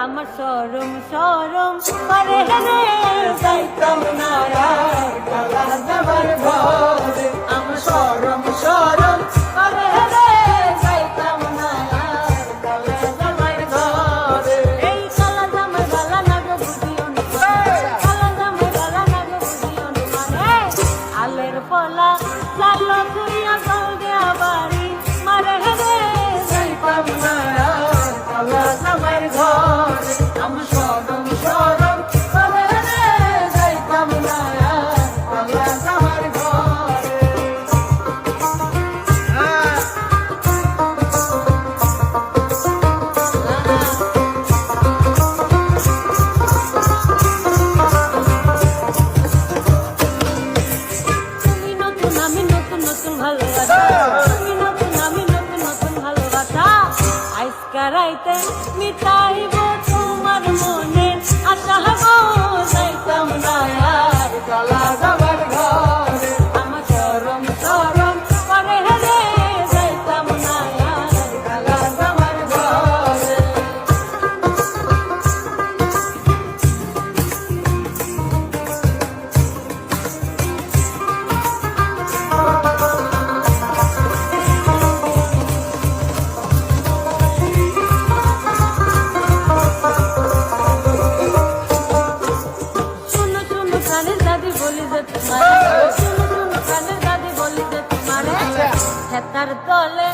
আমার শরম শরম করে রে যাইতাম না আর কালা জামার ঘরে। আমার শরম শরম করে রে যাইতাম না আর কালা জামার ঘরে। এই কালা জামাই গালা না গো বুঝিও না, কালা জামাই গালা না গো বুঝিও না মানে আলের পলা লালো করিয়া জল দেয়া বাড়ি মারে রে যাইতাম না আর কালা জামার ঘরে। আমার শরম শরম করে রে যাইতাম না আর কালা জামার ঘরে। তুমি নতুন আমি নতুন নতুন ভালোবাসা, তুমি নতুন আমি নতুন নতুন ভালোবাসা। আজকা রাইতে মিটাইব তোমার মনের আশা গো যাইতাম না আর কালা জামার ঘরে। আমার শরম শরম করে রে যাইতাম না আর কালা জামার ঘরে। কানের দাদি বলি যে তোমার, শুনো শুনো কানের দাদি বলি যে তোমার হেতার তলে